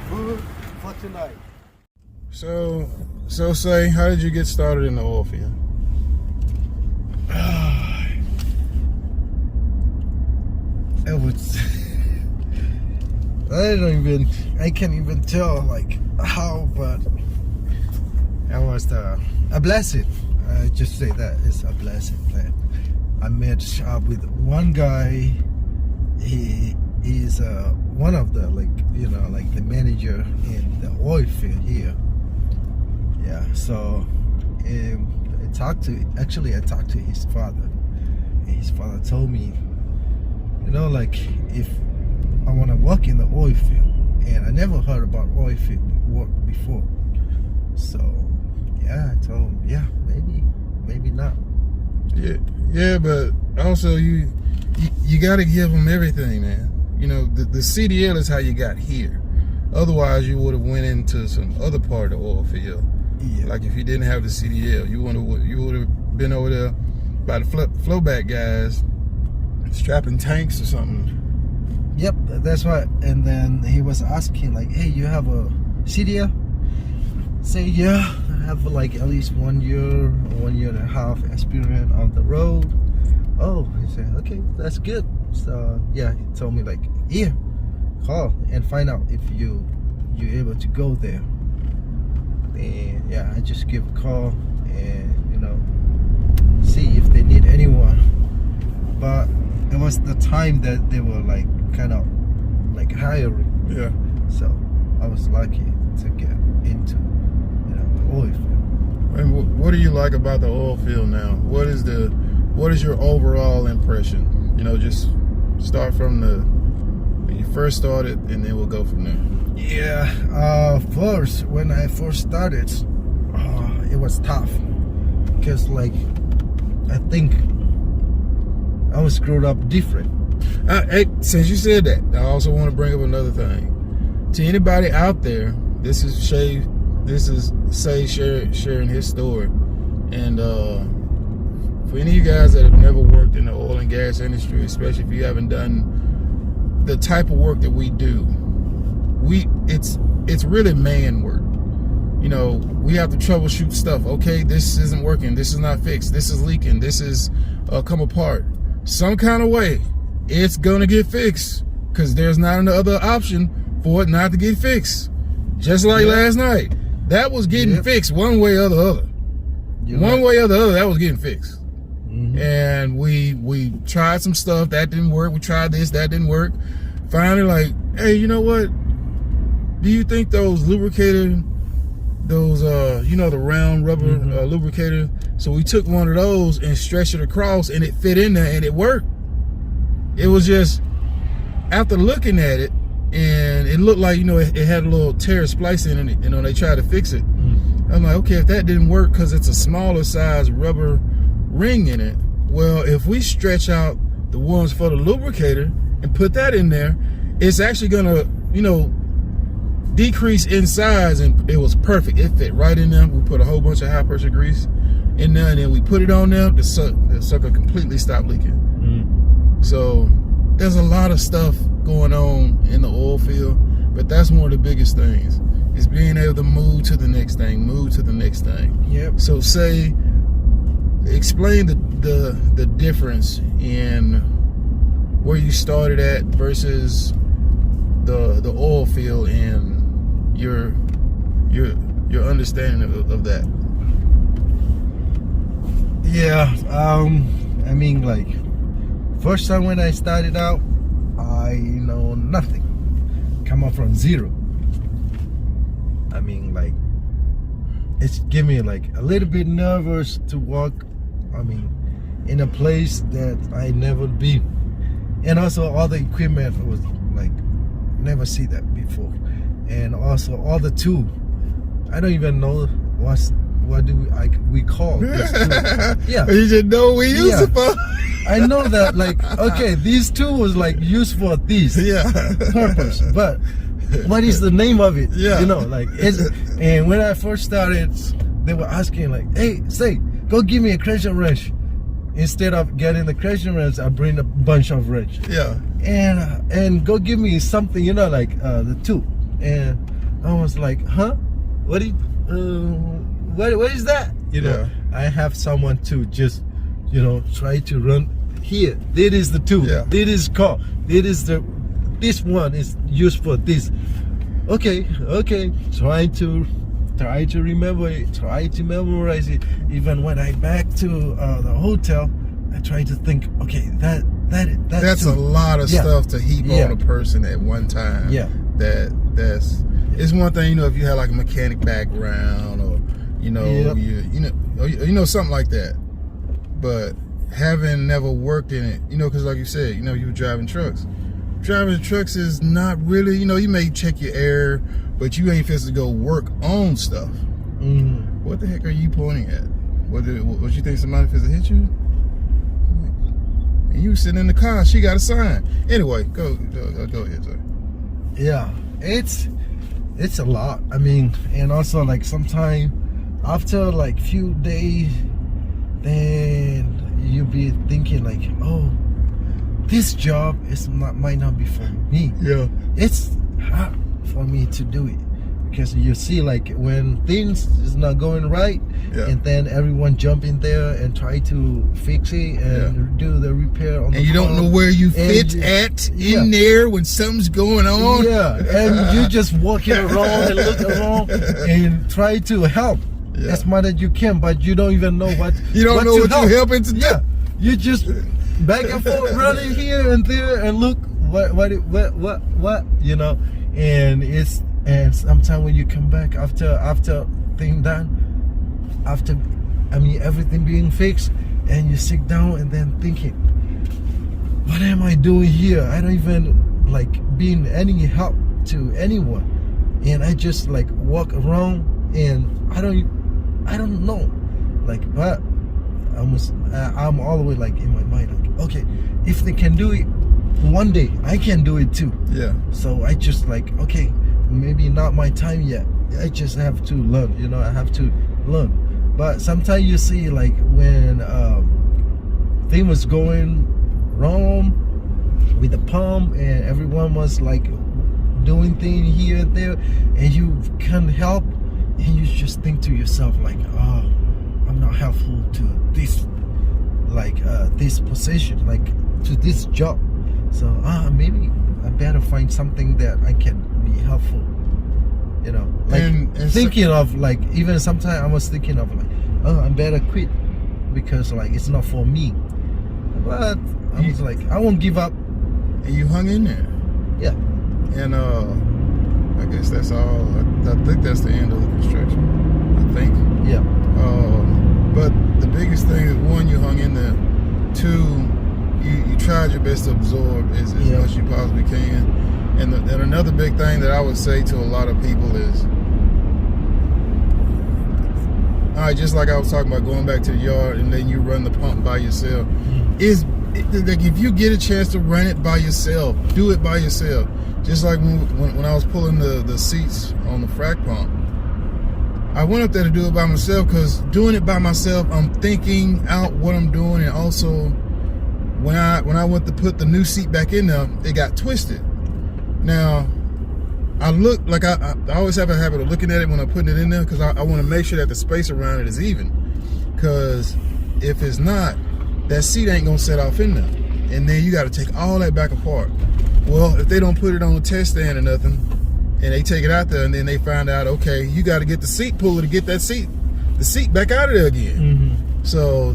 food for tonight. So say, how did you get started in the oil field? It was. I can't even tell like how, but it was a blessing. I just say that it's a blessing. That I met with one guy. He is one of the like the manager in the oil field here. Yeah, so I talked to his father. And his father told me, like if I want to work in the oil field, and I never heard about oil field work before. So yeah, I told him, yeah, maybe not. Yeah, but also you got to give them everything, man. The CDL is how you got here. Otherwise, you would have went into some other part of the oil field. Yeah. Like if you didn't have the CDL, you would have been over there by the flowback guys, strapping tanks or something. Yep, that's right. And then he was asking like, "Hey, you have a CDL?" Say, "Yeah, I have like at least 1 year, 1 year and a half experience on the road." Oh, he said, "Okay, that's good." So yeah, he told me like, "Yeah, call and find out if you're able to go there." And yeah, I just give a call and see if they need anyone. But it was the time that they were like kind of like hiring. Yeah. So I was lucky to get into the oil field. And what do you like about the oil field now? What is your overall impression? Just start from when you first started, and then we'll go from there. Yeah. First, when I first started, it was tough because like I think I was screwed up different. Hey, since you said that, I also want to bring up another thing. To anybody out there, this is Shay. This is Say sharing his story, and for any of you guys that have never worked in the oil and gas industry, especially if you haven't done the type of work that we do, it's really man work. We have to troubleshoot stuff. Okay, this isn't working. This is not fixed. This is leaking. This is come apart. Some kind of way, it's gonna get fixed because there's not another option for it not to get fixed. Just like last night, that was getting fixed one way or the other. One way or the other, that was getting fixed. Mm-hmm. And we tried some stuff that didn't work. We tried this, that didn't work. Finally, like, hey, you know what? Do you think those lubricator, the round rubber lubricator? So we took one of those and stretched it across, and it fit in there, and it worked. It was just, after looking at it, and it looked like, it had a little tear splice in it, they tried to fix it. I'm like, okay, if that didn't work because it's a smaller size rubber ring in it, well, if we stretch out the ones for the lubricator and put that in there, it's actually gonna, decrease in size. And it was perfect. It fit right in there. We put a whole bunch of high pressure grease in there, and then we put it on there. The sucker completely stopped leaking. So there's a lot of stuff going on in the oil field, but that's one of the biggest things, is being able to move to the next thing, Yep. So explain the difference in where you started at versus the oil field and your understanding of that. Yeah. I mean, like, first time when I started out, I know nothing. Come up from zero. I mean, like, it's give me like a little bit nervous to walk, in a place that I never been. And also all the equipment was like, never see that before. And also all the tool, I don't even know what do we call this tool. Yeah. You just know we use it for. I know that, like, okay, these two was like used for this purpose, but what is the name of it? Yeah. And when I first started, they were asking like, hey, say, go give me a crescent wrench. instead of getting the Christian wrench, I bring a bunch of wrench. Yeah. And go give me something, you know, like the tool. And I was like, huh? What is that? You know, I have someone to just, you know, try to run here. This is the tool. Yeah. This is car. This one is used for this. Okay. Try to remember it. Try to memorize it. Even when I back to the hotel, I try to think. Okay, that's a lot of stuff to heap on a person at one time. Yeah. It's one thing, you know, if you have like a mechanic background or you know something like that. But having never worked in it, you know, because like you said, you know, you were driving trucks. Driving trucks is not really, you know, you may check your air, but you ain't supposed to go work on stuff. Mm-hmm. What the heck are you pointing at? What you think somebody supposed to hit you? And you sitting in the car, she got a sign. Anyway, go ahead, sir. Yeah, it's a lot. I mean, and also like sometimes after like few days, then you be thinking like, oh, this job might not be for me. Yeah, it's hard for me to do it because you see like when things is not going right, and then everyone jump in there and try to fix it and do the repair on the and you don't know where you fit in there when something's going on. Yeah, and you just walking around and look around and try to help as much as you can, but you don't even know what you're helping to do. Yeah, you just back and forth running here and there and look what you know, and sometimes when you come back after thing done, after everything being fixed, and you sit down and then thinking, what am I doing here? I don't even like being any help to anyone, and I just like walk around and I don't know, like, but I'm all the way like in my mind like, okay, if they can do it one day, I can do it too. Yeah. So I just like, okay, maybe not my time yet. I just have to learn, you know, I have to learn. But sometimes you see like when thing was going wrong with the pump and everyone was like doing things here and there, and you can't help, and you just think to yourself like, oh, I'm not helpful to this, like this position, like to this job. So maybe I better find something that I can be helpful. You know, like and thinking of like, even sometimes I was thinking of like, oh, I better quit because like it's not for me. But I was like, I won't give up. And you hung in there. Yeah. And I guess that's all. I think that's the end of the construction. I think. Yeah. But the biggest thing is, one, you hung in there. Two, you tried your best to absorb as much as you possibly can. And another big thing that I would say to a lot of people is, all right, just like I was talking about going back to the yard and then you run the pump by yourself, like if you get a chance to run it by yourself, do it by yourself. Just like when I was pulling the seats on the frac pump, I went up there to do it by myself, because doing it by myself, I'm thinking out what I'm doing, and also when I went to put the new seat back in there, it got twisted. Now, I look like I always have a habit of looking at it when I'm putting it in there, because I want to make sure that the space around it is even. Because if it's not, that seat ain't gonna set off in there, and then you got to take all that back apart. Well, if they don't put it on a test stand or nothing, and they take it out there, and then they find out, okay, you got to get the seat puller to get the seat back out of there again. Mm-hmm. So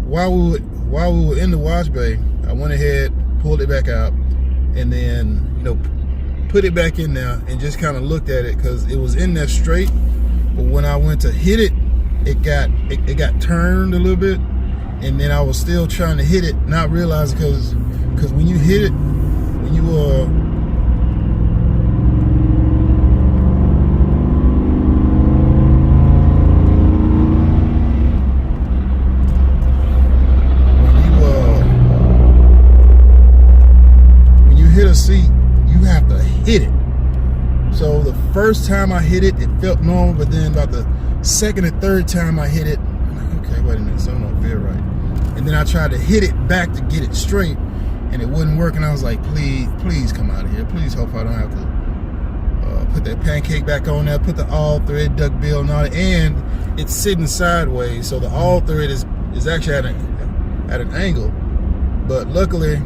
while we were in the wash bay, I went ahead, pulled it back out, and then put it back in there and just kind of looked at it, because it was in there straight. But when I went to hit it, it got turned a little bit, and then I was still trying to hit it, not realizing, because when you hit it, when you hit a seat, you have to hit it. So the first time I hit it felt normal, but then about the second and third time I hit it, I'm like, okay, wait a minute, something don't feel right. then I tried to hit it back to get it straight, and it wouldn't work. And I was like, please come out of here. Please hope I don't have to put that pancake back on there, put the all thread duck bill and all that. And it's sitting sideways, so the all thread is actually at an angle. But luckily,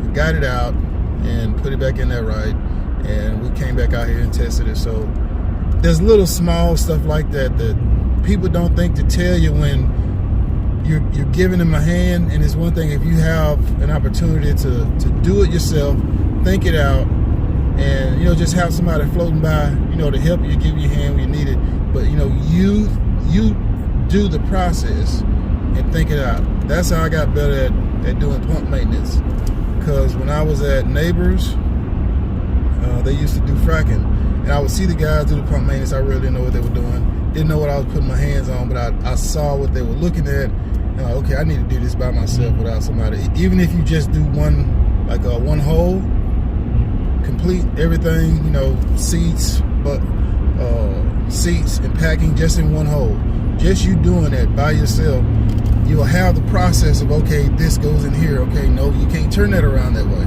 we got it out and put it back in there right, and we came back out here and tested it. So there's little small stuff like that that people don't think to tell you when you're giving them a hand. And it's one thing if you have an opportunity to do it yourself, think it out, and just have somebody floating by, to help you, give you a hand when you need it. But you do the process and think it out. That's how I got better at doing pump maintenance. Because when I was at Neighbors, they used to do fracking, and I would see the guys do the pump maintenance. I really didn't know what they were doing, didn't know what I was putting my hands on, but I saw what they were looking at, and okay, I need to do this by myself without somebody. Even if you just do one hole, complete everything, seats, seats and packing just in one hole. Just you doing that by yourself, you'll have the process of, okay, this goes in here. Okay, no, you can't turn that around that way.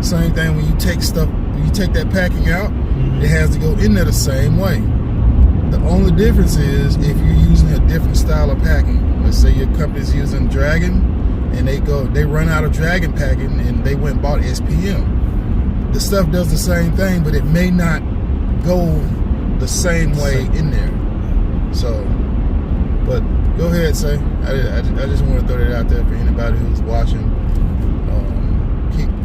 Same thing when you take that packing out, it has to go in there the same way. The only difference is if you're using a different style of packing. Let's say your company's using Dragon, and they run out of Dragon packing, and they went and bought SPM. The stuff does the same thing, but it may not go the same way in there. So, but go ahead, say. I just want to throw that out there for anybody who's watching.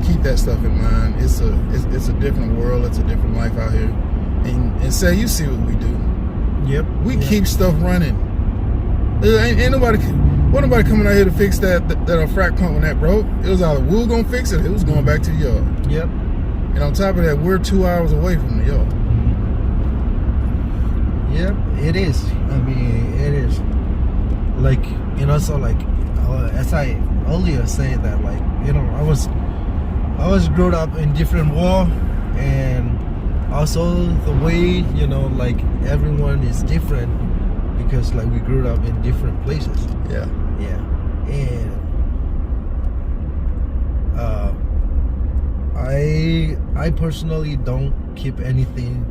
Keep that stuff in mind. It's a different world. It's a different life out here. And say, you see what we do. Yep. We keep stuff running. Ain't nobody coming out here to fix that frac pump when that broke. It was either we were gonna fix it, it was going back to the yard. Yep. And on top of that, we're 2 hours away from the yard. Yep, it is. I mean, it is. Like, so like, as I earlier said that, like, I was grown up in different war, and also the way, like, everyone is different because, like, we grew up in different places. Yeah. Yeah. And I personally don't keep anything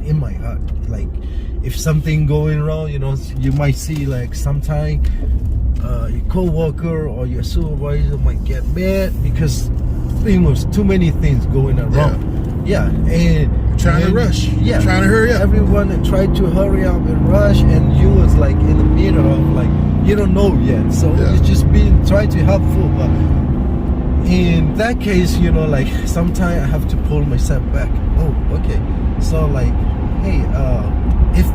in my heart. Like, if something going wrong, you might see, like, sometime your co-worker or your supervisor might get mad because there's too many things going wrong. Yeah, and trying to rush. Yeah, trying to hurry up. Everyone tried to hurry up and rush, and you was like in the middle of, like, you don't know yet. So it's just trying to helpful, but in that case, like, sometimes I have to pull myself back. Oh, okay. So, like, hey, if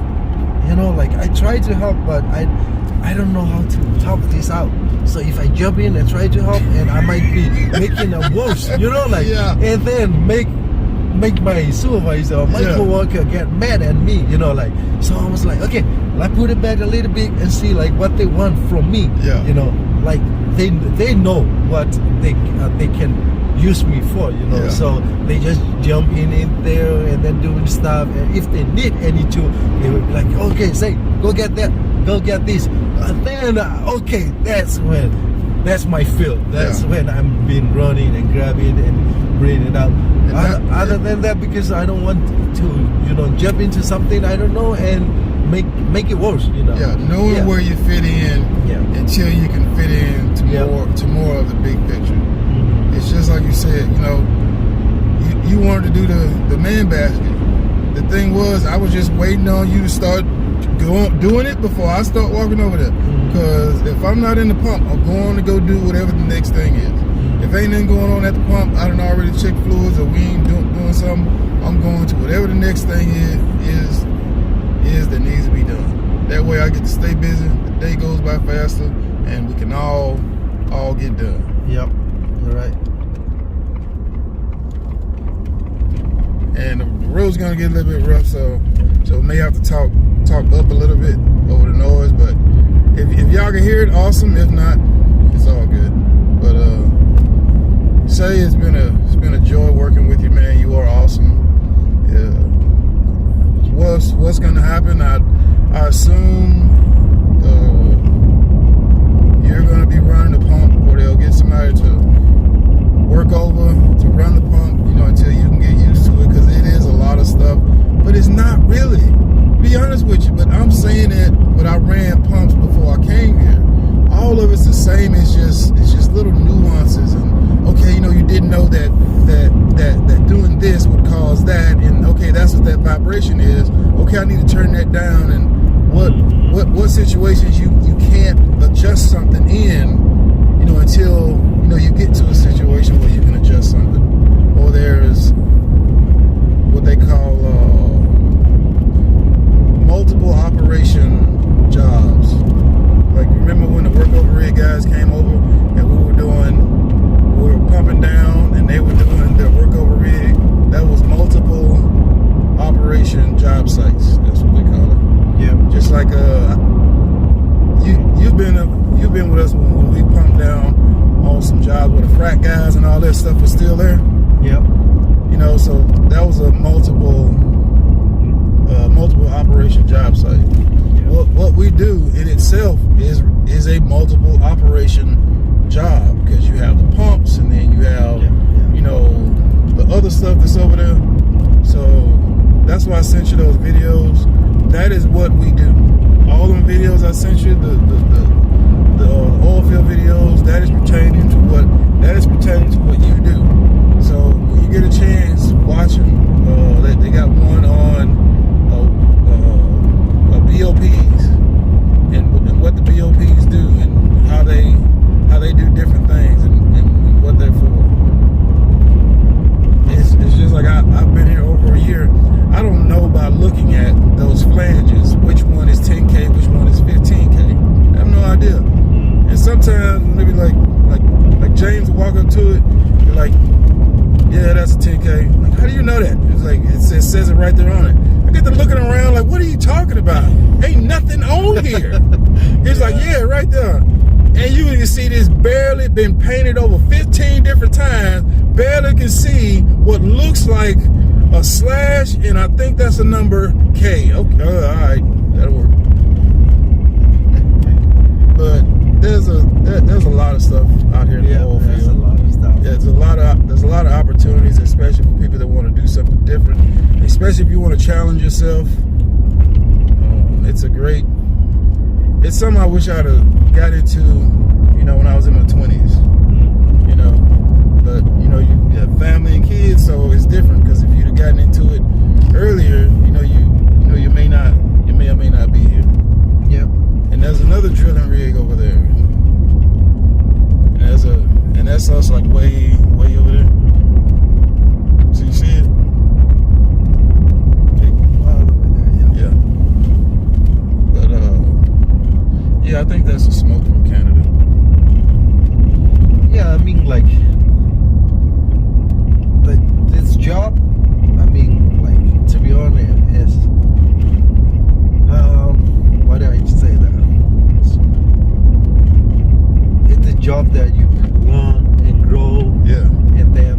like, I try to help, but I don't know how to talk this out. So if I jump in and try to help, and I might be making it worse, and then make my supervisor or my coworker get mad at me, like. So I was like, okay, I put it back a little bit and see, like, what they want from me. Like, they know what they can use me for, so they just jump in there and then doing stuff. And if they need any tool, they will be like, okay, say, go get that, go get this. And then okay, that's my field. That's when I'm been running and grabbing and bringing it out. Other than that, because I don't want to jump into something I don't know and make it worse. Knowing where you fit in until you can fit in to more of the big picture. It's just like you said, you wanted to do the man basket. The thing was, I was just waiting on you to start doing it before I start walking over there. Because if I'm not in the pump, I'm going to go do whatever the next thing is. If ain't nothing going on at the pump, I done already checked fluids, or we ain't doing something, I'm going to whatever the next thing is that needs to be done. That way I get to stay busy, the day goes by faster, and we can all get done. Yep, you're right. And the road's gonna get a little bit rough, so we may have to talk up a little bit over the noise. But if y'all can hear it, awesome. If not, it's all good. But say it's been a joy working with you, man. You are awesome. What's gonna happen? I assume know that doing this would cause that, and okay, that's what that vibration is. Okay, I need to turn that down. And what situations you can't adjust something in, until you get to a situation where you can adjust something. Or there's what they call multiple operation jobs. Like, remember when the workover rig guys came over and we were pumping down and they were doing their workover rig? That was multiple operation job sites. That's what they call it. Yeah. Just like you've been with us when we pumped down on some jobs where the frack guys and all that stuff was still there. Yep. So that was a multiple operation job site. Yep. What we do in itself is a multiple operation job, because you have the pumps and then you have the other stuff that's over there. So that's why I sent you those videos. That is what we do. All them videos I sent you, the oil field videos, that is pertaining to what you do. So when you get a chance, watch them. They got one on BOPs and what the BOPs do and how they do different things and what they're for. It's just like I've been here over a year. I don't know by looking at those flanges which one is 10K, which one is 15K. I have no idea. And sometimes maybe like James will walk up to it, be like, yeah, that's a 10K. Like, how do you know that? It's like it says it right there on it. I get to looking around like, what are you talking about? Ain't nothing on here. It's like, yeah, right there. And you can see this barely been painted over 15 different times. Barely can see what looks like a slash, and I think that's a number K. Okay, all right, that'll work. But there's a lot of stuff out here in the oil field. There's a lot of stuff. Yeah, there's a lot of opportunities, especially for people that want to do something different. Especially if you want to challenge yourself. It's something I wish I'd have got into, when I was in my 20s. But you have family and kids, so it's different. Because if you'd have gotten into it earlier, you may or may not be here. Yep. And there's another drilling rig over there. And that's us like way over there. So you see it? Yeah. But yeah, I think that's a smoke from Canada. Yeah, I mean, like this job, to be honest, is why do I say that? It's a job that you learn and grow. Yeah. And then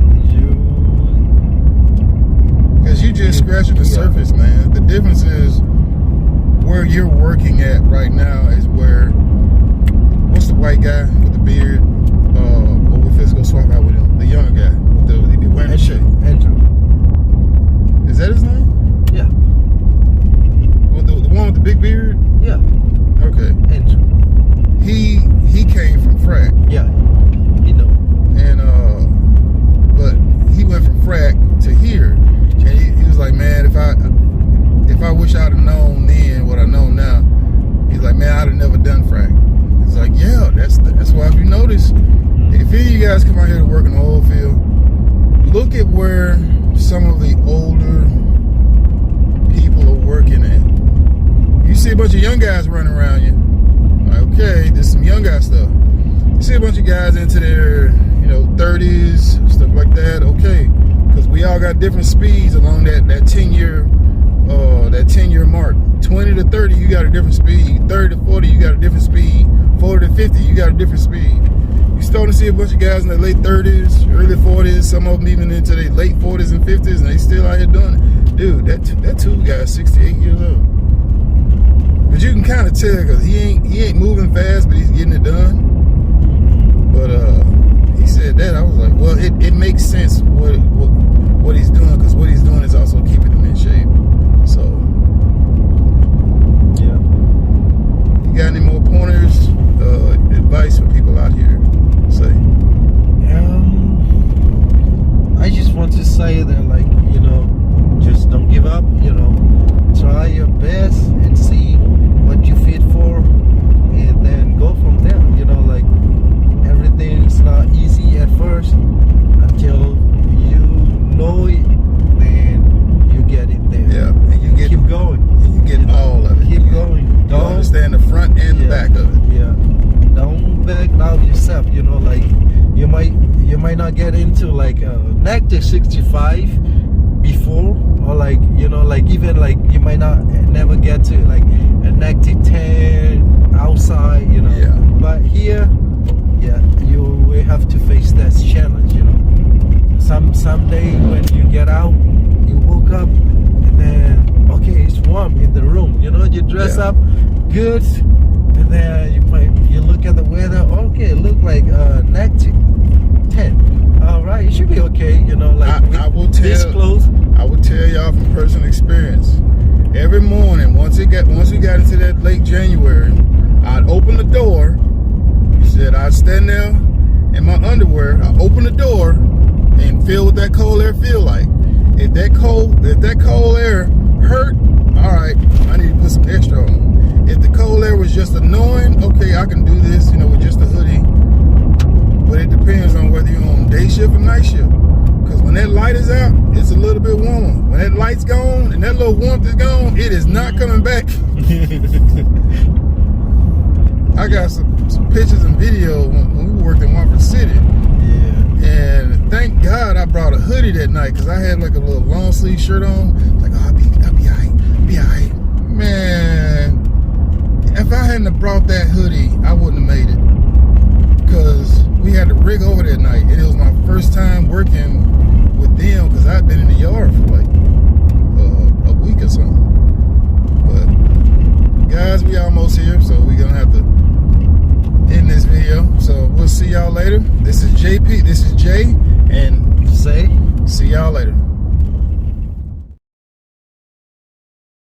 because you just scratching the surface, man. The difference is where you're working at right now is where, what's the white guy with the beard? We're physical swap out with him. The younger guy with the wearing the shirt. Andrew. Is that his name? Yeah. With the one with the big beard? Yeah. Okay. Andrew. He came from frack. Yeah. And but he went from frack to here, and he was like, man, if I wish I'd have known then what I know now, he's like, man, I'd have never done frack. It's like, yeah, that's why if you notice, if any of you guys come out here to work in the oil field, look at where some of the older people are working at. You see a bunch of young guys running around you. Like, okay, there's some young guy stuff. You see a bunch of guys into their 30s, stuff like that. Okay, because we all got different speeds along that 10-year mark. 20 to 30, you got a different speed. 30 to 40, you got a different speed. 40 to 50, you got a different speed. You starting to see a bunch of guys in their late 30s, early 40s, some of them even into their late 40s and 50s, and they still out here doing it. Dude, that tube guy's 68 years old. But you can kind of tell because he ain't moving fast, but he's getting it done. But he said that, I was like, well, it makes sense what he's doing, because what he's doing is also keeping him in shape. So yeah. You got any more pointers, advice for people out here? Say. might not get into like negative 65 before, or like, you know, like even like you might not never get to like a negative 10 outside, you know. Yeah. But here, yeah, you will have to face that challenge, you know. Someday when you get out, you woke up and then okay, it's warm in the room, you know, you dress up good, and then you look at the weather, okay, it look like negative 10. All right, it should be okay, you know, like I will tell, this close. I will tell y'all from personal experience. Every morning, once we got into that late January, I'd open the door. He said I'd stand there in my underwear. I open the door and feel what that cold air feel like. If that cold air hurt, all right, I need to put some extra on. If the cold air was just annoying, okay, I can do this, you know, with just a hoodie. But it depends on whether you're on day shift or night shift. Because when that light is out, it's a little bit warmer. When that light's gone and that little warmth is gone, it is not coming back. I got some pictures and video when we worked in Wofford City. Yeah. And thank God I brought a hoodie that night, because I had like a little long sleeve shirt on. Like, oh, I'll be all right. Man, if I hadn't have brought that hoodie, I wouldn't have made it. Because we had to rig over that night. And it was my first time working with them, because I'd been in the yard for like a week or something. But guys, we almost here, so we're gonna have to end this video. So we'll see y'all later. This is JP, this is Jay, and Say, see y'all later.